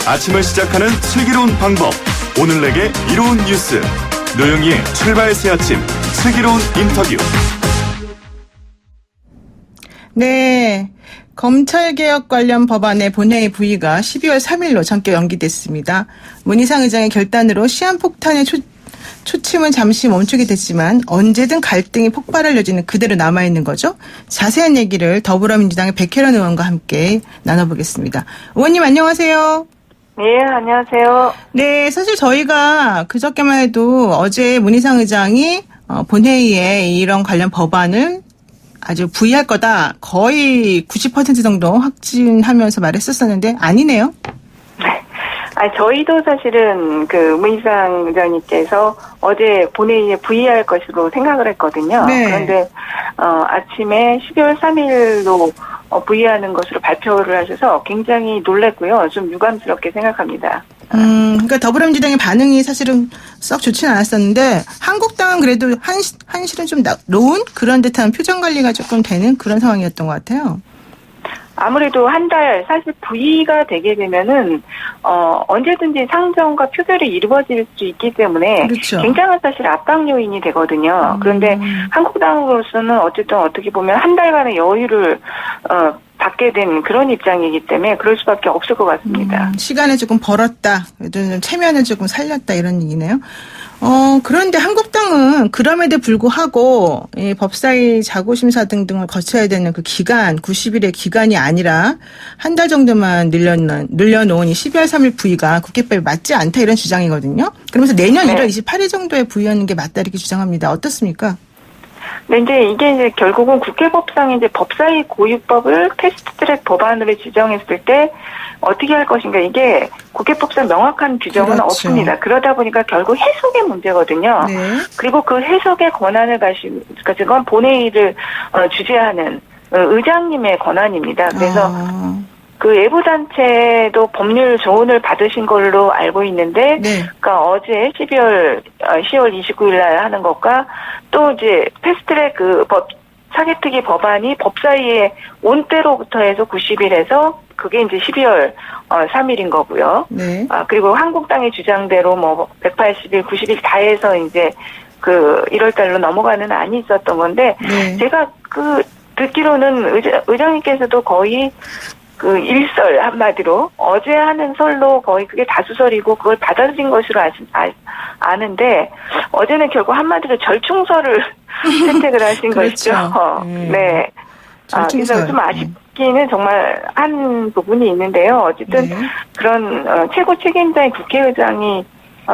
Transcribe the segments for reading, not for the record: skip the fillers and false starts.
아침을 시작하는 슬기로운 방법. 오늘 내게 이로운 뉴스. 노영희의 출발 새 아침 슬기로운 인터뷰. 네. 검찰개혁 관련 법안의 본회의 부의가 12월 3일로 전격 연기됐습니다. 문희상 의장의 결단으로 시한폭탄의 초침은 잠시 멈추게 됐지만 언제든 갈등이 폭발할 여지는 그대로 남아있는 거죠. 자세한 얘기를 더불어민주당의 백혜련 의원과 함께 나눠보겠습니다. 의원님 안녕하세요. 네, 안녕하세요. 네, 사실 저희가 그저께만 해도 어제 문희상 의장이 본회의에 이런 관련 법안을 아주 부의할 거다. 거의 90% 정도 확진하면서 말했었었는데 아니네요. 저희도 사실은 문희상 의장님께서 어제 본회의에 부의할 것으로 생각을 했거든요. 네. 그런데 아침에 12월 3일로 부의하는 것으로 발표를 하셔서 굉장히 놀랐고요. 좀 유감스럽게 생각합니다. 그러니까 더불어민주당의 반응이 사실은 썩 좋지는 않았었는데 한국당은 그래도 한실은 좀 놓은 그런 듯한 표정 관리가 조금 되는 그런 상황이었던 것 같아요. 아무래도 한 달, 사실 부의가 되게 되면은, 언제든지 상정과 표결이 이루어질 수 있기 때문에, 그렇죠. 굉장한 사실 압박 요인이 되거든요. 그런데 한국당으로서는 어쨌든 어떻게 보면 한 달간의 여유를, 받게 된 그런 입장이기 때문에 그럴 수밖에 없을 것 같습니다. 시간을 조금 벌었다. 좀 체면을 조금 살렸다 이런 얘기네요. 그런데 한국당은 그럼에도 불구하고 법사위 자구심사 등등을 거쳐야 되는 그 기간, 90일의 기간이 아니라 한 달 정도만 늘려놓은 이 12월 3일 부의가 국회법에 맞지 않다 이런 주장이거든요. 그러면서 내년 1월 28일 정도에 부의하는 게 맞다 이렇게 주장합니다. 어떻습니까? 네, 이게 결국은 국회법상의 법사위 고유법을 패스트트랙 법안으로 지정했을 때 어떻게 할 것인가, 이게 국회법상 명확한 규정은 그렇죠. 없습니다. 그러다 보니까 결국 해석의 문제거든요. 네. 그리고 그 해석의 권한을 가지고 본회의를 주재하는 의장님의 권한입니다. 그래서 그 외부단체도 법률 조언을 받으신 걸로 알고 있는데, 네. 그러니까 어제 10월 29일 날 하는 것과 또 이제 패스트트랙 사개특위 법안이 법사위에 온 때로부터 해서 90일에서 그게 이제 12월 3일인 거고요. 네. 그리고 한국당의 주장대로 180일, 90일 다 해서 이제 1월 달로 넘어가는 안이 있었던 건데, 네. 제가 듣기로는 의장님께서도 거의 일설 한마디로 어제 하는 설로 거의 그게 다수설이고 그걸 받아들인 것으로 아는데 어제는 결국 한마디로 절충설을 선택을 하신 그렇죠. 것이죠. 네. 그래서 좀 아쉽기는 정말 한 부분이 있는데요. 어쨌든 네. 그런 최고 책임자인 국회의장이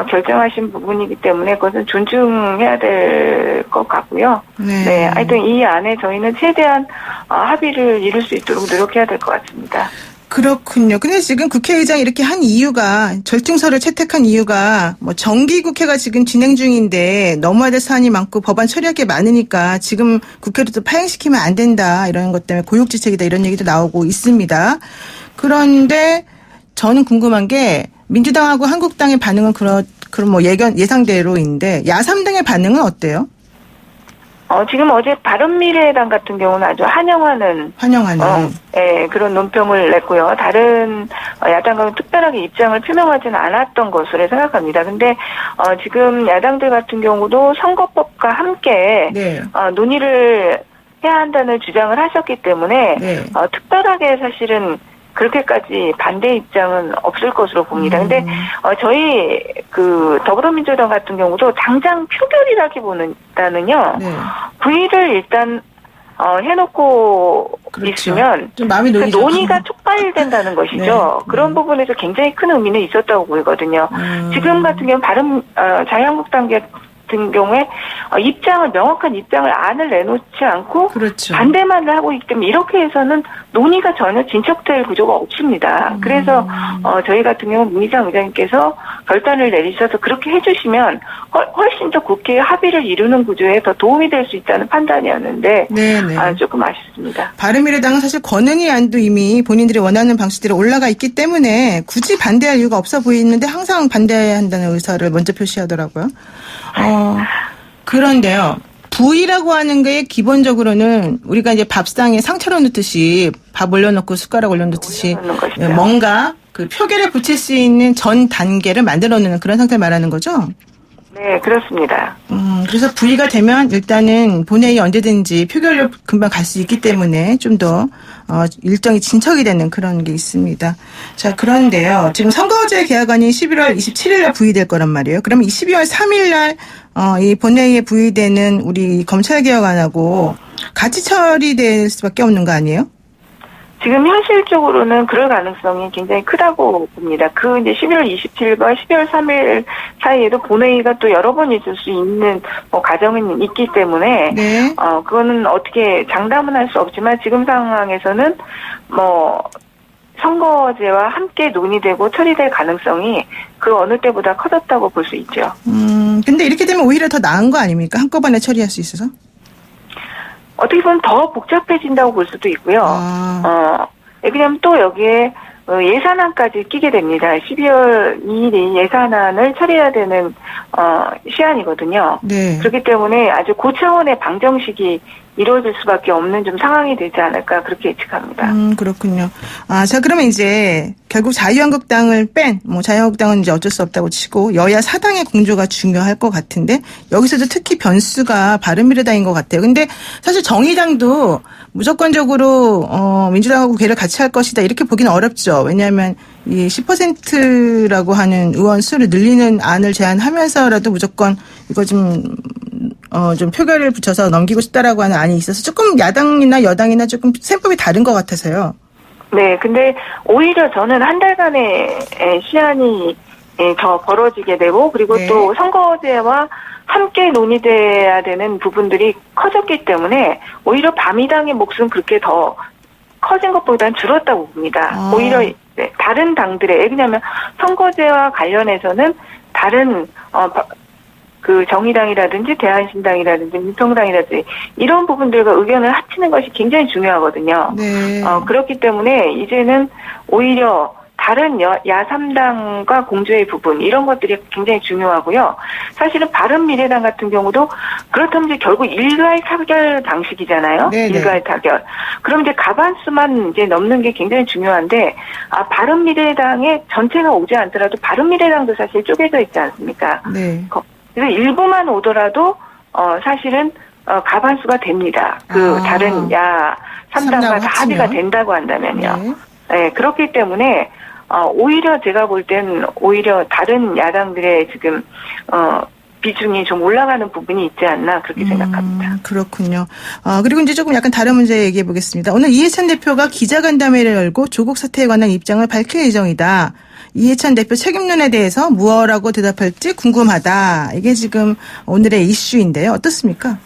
결정하신 부분이기 때문에 그것은 존중해야 될 것 같고요. 네. 하여튼 이 안에 저희는 최대한 합의를 이룰 수 있도록 노력해야 될 것 같습니다. 그렇군요. 근데 지금 국회의장이 이렇게 한 이유가, 절충설을 채택한 이유가 정기국회가 지금 진행 중인데 넘어야 될 사안이 많고 법안 처리할 게 많으니까 지금 국회를 또 파행시키면 안 된다 이런 것 때문에 고육지책이다 이런 얘기도 나오고 있습니다. 그런데 저는 궁금한 게 민주당하고 한국당의 반응은 그런 예상대로인데 야3당의 반응은 어때요? 지금 어제 바른미래당 같은 경우는 아주 환영하는 그런 논평을 냈고요. 다른 야당과는 특별하게 입장을 표명하지는 않았던 것으로 생각합니다. 근데 지금 야당들 같은 경우도 선거법과 함께 네. 논의를 해야 한다는 주장을 하셨기 때문에 네. 특별하게 사실은 그렇게까지 반대 입장은 없을 것으로 봅니다. 근데 저희 더불어민주당 같은 경우도 당장 표결이라기보다는요. 네. 부의를 일단 해놓고 그렇죠. 있으면 좀 마음이 놓이죠. 논의가 촉발된다는 것이죠. 네. 그런 부분에서 굉장히 큰 의미는 있었다고 보이거든요. 지금 같은 경우는 자유한국당 같은 경우에 명확한 안을 내놓지 않고 그렇죠. 반대만 하고 있기 때문에 이렇게 해서는 논의가 전혀 진척될 구조가 없습니다. 그래서 저희 같은 경우는 문희상 의장님께서 결단을 내리셔서 그렇게 해주시면 훨씬 더 국회의 합의를 이루는 구조에 더 도움이 될 수 있다는 판단이었는데 조금 아쉽습니다. 바른미래당은 사실 권은희 안도 이미 본인들이 원하는 방식대로 올라가 있기 때문에 굳이 반대할 이유가 없어 보이는데 항상 반대한다는 의사를 먼저 표시하더라고요. 그런데요. 부위라고 하는 게 기본적으로는 우리가 이제 밥상에 상차려 놓듯이 밥 올려놓고 숟가락 올려놓듯이 뭔가 그 표결에 붙일 수 있는 전 단계를 만들어 놓는 그런 상태를 말하는 거죠? 네, 그렇습니다. 그래서 부의가 되면 일단은 본회의 언제든지 표결로 금방 갈 수 있기 때문에 좀 더 일정이 진척이 되는 그런 게 있습니다. 자, 그런데요. 지금 선거제 개화관이 11월 27일 날 부의될 거란 말이에요. 그러면 12월 3일 날 이 본회의에 부의되는 우리 검찰 개혁안하고 같이 처리될 수밖에 없는 거 아니에요? 지금 현실적으로는 그럴 가능성이 굉장히 크다고 봅니다. 이제 11월 27일과 12월 3일 사이에도 본회의가 또 여러 번 있을 수 있는 과정은 있기 때문에, 네. 그거는 어떻게 장담은 할 수 없지만 지금 상황에서는 선거제와 함께 논의되고 처리될 가능성이 그 어느 때보다 커졌다고 볼 수 있죠. 근데 이렇게 되면 오히려 더 나은 거 아닙니까? 한꺼번에 처리할 수 있어서? 어떻게 보면 더 복잡해진다고 볼 수도 있고요. 왜냐면 또 여기에 예산안까지 끼게 됩니다. 12월 2일이 예산안을 처리해야 되는 시한이거든요. 네. 그렇기 때문에 아주 고차원의 방정식이 이루어질 수밖에 없는 좀 상황이 되지 않을까 그렇게 예측합니다. 그렇군요. 자, 그러면 이제 결국 자유한국당을 자유한국당은 이제 어쩔 수 없다고 치고 여야 사당의 공조가 중요할 것 같은데 여기서도 특히 변수가 바른미래당인 것 같아요. 근데 사실 정의당도 무조건적으로 민주당하고 괴를 같이 할 것이다 이렇게 보기는 어렵죠. 왜냐하면 이 10%라고 하는 의원 수를 늘리는 안을 제안하면서라도 무조건 이거 좀 표결을 붙여서 넘기고 싶다라고 하는 안이 있어서 조금 야당이나 여당이나 조금 셈법이 다른 것 같아서요. 네, 근데 오히려 저는 한 달간의 시한이 더 벌어지게 되고 그리고 네. 또 선거제와 함께 논의돼야 되는 부분들이 커졌기 때문에 오히려 바미당의 몫은 그렇게 더 커진 것보다는 줄었다고 봅니다. 오히려 다른 당들의 왜냐하면 선거제와 관련해서는 다른 그 정의당이라든지 대한신당이라든지 민통당이라든지 이런 부분들과 의견을 합치는 것이 굉장히 중요하거든요. 네. 그렇기 때문에 이제는 오히려 다른 야3당과 공조의 부분 이런 것들이 굉장히 중요하고요. 사실은 바른미래당 같은 경우도 그렇다면 이제 결국 일괄 타결 방식이잖아요. 네네. 일괄 타결. 그럼 이제 과반수만 이제 넘는 게 굉장히 중요한데 바른미래당의 전체가 오지 않더라도 바른미래당도 사실 쪼개져 있지 않습니까? 네. 그래서 일부만 오더라도 사실은 과반수가 됩니다. 다른 야 3당과 다 합의가 된다고 한다면요. 네. 네, 그렇기 때문에 오히려 제가 볼 땐 오히려 다른 야당들의 지금 비중이 좀 올라가는 부분이 있지 않나 그렇게 생각합니다. 그렇군요. 그리고 이제 조금 약간 다른 문제 얘기해 보겠습니다. 오늘 이해찬 대표가 기자간담회를 열고 조국 사태에 관한 입장을 밝힐 예정이다. 이해찬 대표 책임론에 대해서 무엇라고 대답할지 궁금하다. 이게 지금 오늘의 이슈인데요. 어떻습니까?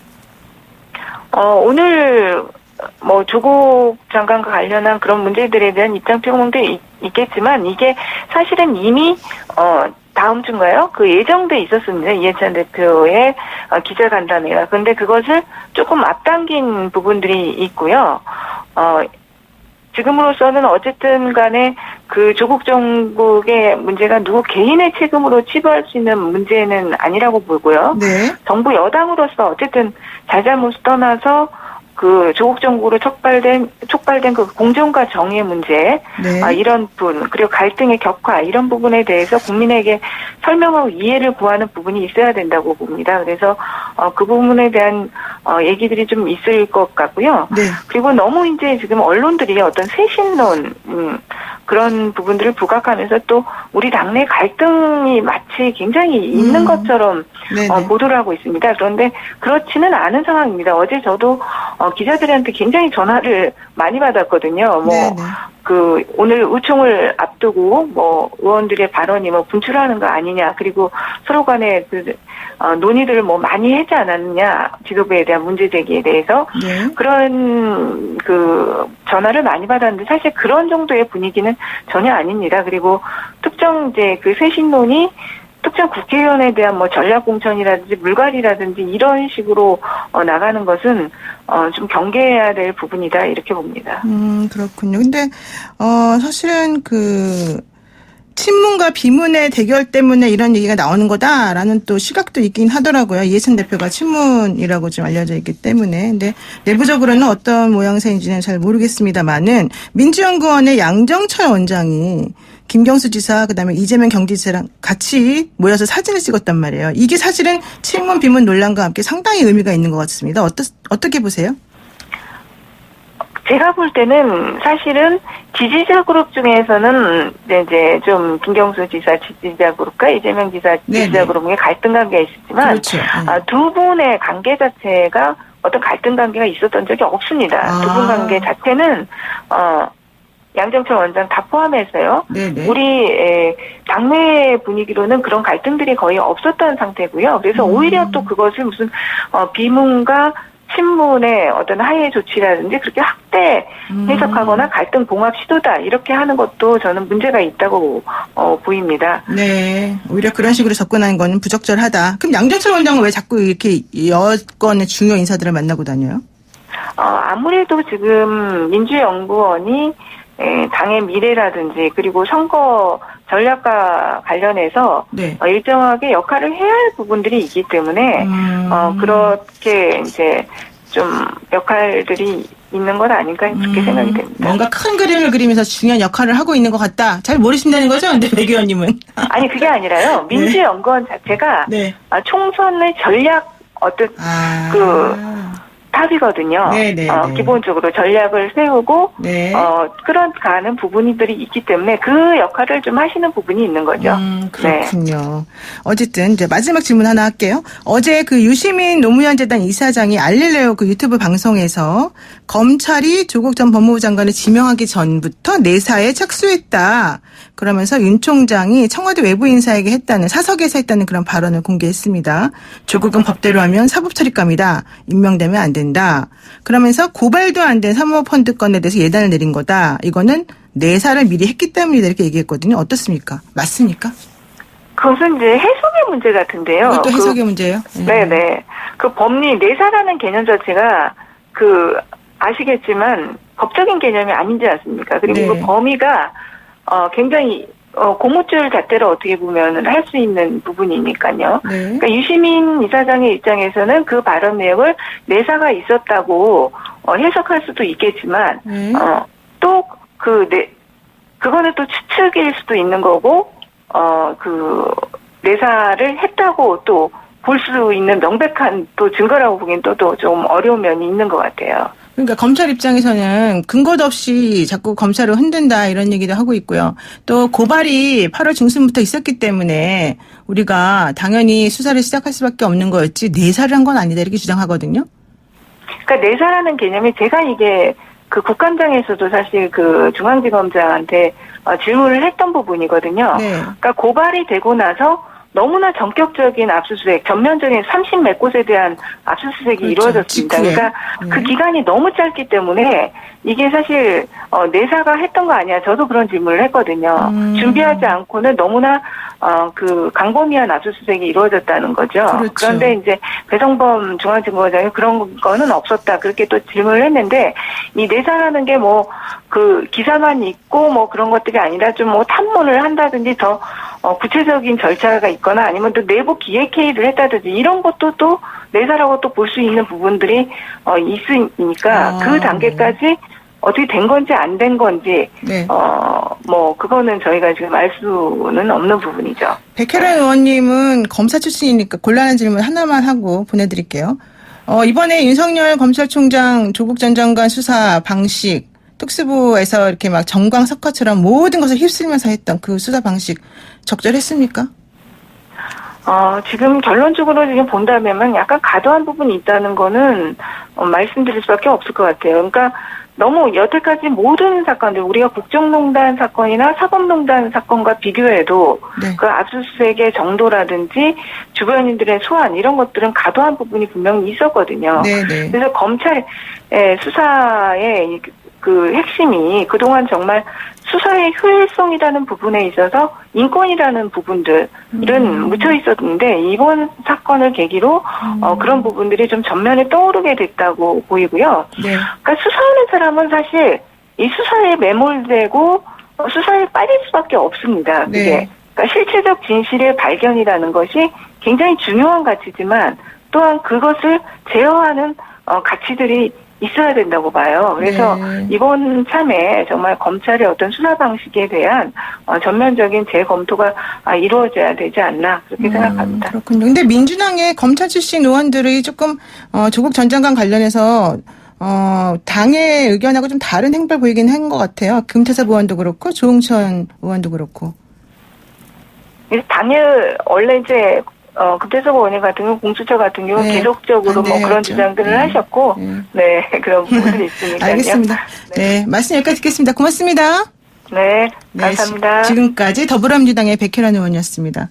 오늘 조국 장관과 관련한 그런 문제들에 대한 입장 표명도 있겠지만 이게 사실은 이미 다음 주인가요? 예정돼 있었습니다. 이해찬 대표의 기자간담회가. 그런데 그것을 조금 앞당긴 부분들이 있고요. 지금으로서는 어쨌든 간에 조국 정국의 문제가 누구 개인의 책임으로 치부할 수 있는 문제는 아니라고 보고요. 네. 정부 여당으로서 어쨌든 잘잘못을 떠나서 조국 정국으로 촉발된 공정과 정의의 문제, 네. 이런 부분, 그리고 갈등의 격화, 이런 부분에 대해서 국민에게 설명하고 이해를 구하는 부분이 있어야 된다고 봅니다. 그래서, 그 부분에 대한, 얘기들이 좀 있을 것 같고요. 네. 그리고 너무 이제 지금 언론들이 어떤 쇄신론, 그런 부분들을 부각하면서 또 우리 당내 갈등이 마치 굉장히 있는 것처럼 보도를 하고 있습니다. 그런데 그렇지는 않은 상황입니다. 어제 저도 기자들한테 굉장히 전화를 많이 받았거든요. 오늘 의총을 앞두고 의원들의 발언이 분출하는 거 아니냐, 그리고 서로 간에 논의들을 많이 하지 않았느냐, 지도부에 대한 문제 제기에 대해서. 네. 그런 전화를 많이 받았는데 사실 그런 정도의 분위기는 전혀 아닙니다. 그리고 특정 쇄신론이 특정 국회의원에 대한 전략공천이라든지 물갈이라든지 이런 식으로 나가는 것은 좀 경계해야 될 부분이다 이렇게 봅니다. 그렇군요. 근데 사실은 친문과 비문의 대결 때문에 이런 얘기가 나오는 거다라는 또 시각도 있긴 하더라고요. 이해찬 대표가 친문이라고 좀 알려져 있기 때문에. 근데 내부적으로는 어떤 모양새인지는 잘 모르겠습니다만은 민주연구원의 양정철 원장이 김경수 지사 그다음에 이재명 경기지사랑 같이 모여서 사진을 찍었단 말이에요. 이게 사실은 친문 비문 논란과 함께 상당히 의미가 있는 것 같습니다. 어떻게 보세요? 제가 볼 때는 사실은 지지자 그룹 중에서는 이제 좀 김경수 지사 지지자 그룹과 이재명 지사 지지자 그룹의 갈등 관계가 있었지만 그렇죠. 두 분의 관계 자체가 어떤 갈등 관계가 있었던 적이 없습니다. 두 분 관계 자체는 양정철 원장 다 포함해서요. 네네. 우리 당내 분위기로는 그런 갈등들이 거의 없었던 상태고요. 그래서 오히려 또 그것을 무슨 비문과 친문의 어떤 하해 조치라든지 그렇게 확대 해석하거나 갈등 봉합 시도다 이렇게 하는 것도 저는 문제가 있다고 보입니다. 네, 오히려 그런 식으로 접근하는 거는 부적절하다. 그럼 양정철 원장은 왜 자꾸 이렇게 여권의 중요 인사들을 만나고 다녀요? 아무래도 지금 민주연구원이 당의 미래라든지 그리고 선거 전략과 관련해서 네. 일정하게 역할을 해야 할 부분들이 있기 때문에 그렇게 이제 좀 역할들이 있는 건 아닌가 그렇게 생각이 됩니다. 뭔가 큰 그림을 그리면서 중요한 역할을 하고 있는 것 같다. 잘 모르신다는 거죠? 근데 백 의원님은. 아니 그게 아니라요. 민주연구원 자체가 네. 총선의 전략 어떤 탑이거든요. 네네. 기본적으로 전략을 세우고 네. 끌어가는 부분들이 있기 때문에 그 역할을 좀 하시는 부분이 있는 거죠. 그렇군요. 네. 어쨌든 이제 마지막 질문 하나 할게요. 어제 그 유시민 노무현 재단 이사장이 알릴레오 그 유튜브 방송에서 검찰이 조국 전 법무부 장관을 지명하기 전부터 내사에 착수했다. 그러면서 윤 총장이 청와대 외부 인사에게 했다는 사석에서 했다는 그런 발언을 공개했습니다. 조국은 법대로 하면 사법처리감이다. 임명되면 안 된다. 그러면서 고발도 안 된 사모펀드 건에 대해서 예단을 내린 거다. 이거는 내사를 미리 했기 때문이다. 이렇게 얘기했거든요. 어떻습니까? 맞습니까? 그것은 이제 해석의 문제 같은데요. 그것도 해석의 문제예요? 네네. 그 법리 내사라는 개념 자체가 아시겠지만 법적인 개념이 아니지 않습니까? 그리고 네. 그 범위가 굉장히 고무줄 잣대로 어떻게 보면 할 수 있는 부분이니까요. 네. 그러니까 유시민 이사장의 입장에서는 그 발언 내용을 내사가 있었다고 해석할 수도 있겠지만 또 그거는 또 추측일 수도 있는 거고 그 내사를 했다고 또 볼 수 있는 명백한 또 증거라고 보기엔 또 좀 어려운 면이 있는 것 같아요. 그러니까 검찰 입장에서는 근거도 없이 자꾸 검찰을 흔든다 이런 얘기도 하고 있고요. 또 고발이 8월 중순부터 있었기 때문에 우리가 당연히 수사를 시작할 수밖에 없는 거였지 내사를 한 건 아니다 이렇게 주장하거든요. 그러니까 내사라는 개념이 제가 이게 그 국감장에서도 사실 그 중앙지검장한테 질문을 했던 부분이거든요. 네. 그러니까 고발이 되고 나서 너무나 전격적인 압수수색, 전면적인 30몇 곳에 대한 압수수색이 그렇죠. 이루어졌습니다. 직후에. 그러니까 그 기간이 너무 짧기 때문에 이게 사실 내사가 했던 거 아니야. 저도 그런 질문을 했거든요. 준비하지 않고는 너무나 그 광범위한 압수수색이 이루어졌다는 거죠. 그렇죠. 그런데 이제 배성범 중앙지검장이 그런 거는 없었다. 그렇게 또 질문을 했는데 이 내사라는 게 뭐 그 기사만 있고 뭐 그런 것들이 아니라 좀 뭐 탐문을 한다든지 더 구체적인 절차가 있거나 아니면 또 내부 기획회의를 했다든지 이런 것도 또 내사라고 또 볼 수 있는 부분들이 있으니까 그 단계까지 어떻게 된 건지 안 된 건지 네. 뭐 그거는 저희가 지금 알 수는 없는 부분이죠. 백혜란 의원님은 검사 출신이니까 곤란한 질문 하나만 하고 보내드릴게요. 이번에 윤석열 검찰총장 조국 전 장관 수사 방식 특수부에서 이렇게 막 정광석화처럼 모든 것을 휩쓸면서 했던 그 수사 방식 적절했습니까? 지금 결론적으로 지금 본다면 약간 과도한 부분이 있다는 거는 말씀드릴 수밖에 없을 것 같아요. 그러니까 너무 여태까지 모든 사건들 우리가 국정농단 사건이나 사법농단 사건과 비교해도 네. 그 압수수색의 정도라든지 주변인들의 소환 이런 것들은 과도한 부분이 분명히 있었거든요. 네네. 그래서 검찰의 수사의 그 핵심이 그동안 정말 수사의 효율성이라는 부분에 있어서 인권이라는 부분들은 묻혀 있었는데 이번 사건을 계기로 그런 부분들이 좀 전면에 떠오르게 됐다고 보이고요. 네. 그러니까 수사하는 사람은 사실 이 수사에 매몰되고 수사에 빠질 수밖에 없습니다. 그게 네. 그러니까 실체적 진실의 발견이라는 것이 굉장히 중요한 가치지만 또한 그것을 제어하는 가치들이 있어야 된다고 봐요. 그래서 네. 이번 참에 정말 검찰의 어떤 수사 방식에 대한 전면적인 재검토가 이루어져야 되지 않나 그렇게 생각합니다. 그렇군요. 근데 민주당의 검찰 출신 의원들이 조금 조국 전 장관 관련해서 당의 의견하고 좀 다른 행보를 보이긴 한 것 같아요. 금태섭 의원도 그렇고 조응천 의원도 그렇고. 당일 원래 이제 금태섭 의원님 같은 경우 공수처 같은 경우 네. 계속적으로 뭐 그런 주장들을 하셨고 네 그런 부분이 있으니까요. 알겠습니다. 네, 말씀 여기까지 듣겠습니다. 고맙습니다. 네 감사합니다. 지금까지 더불어민주당의 백혜란 의원이었습니다.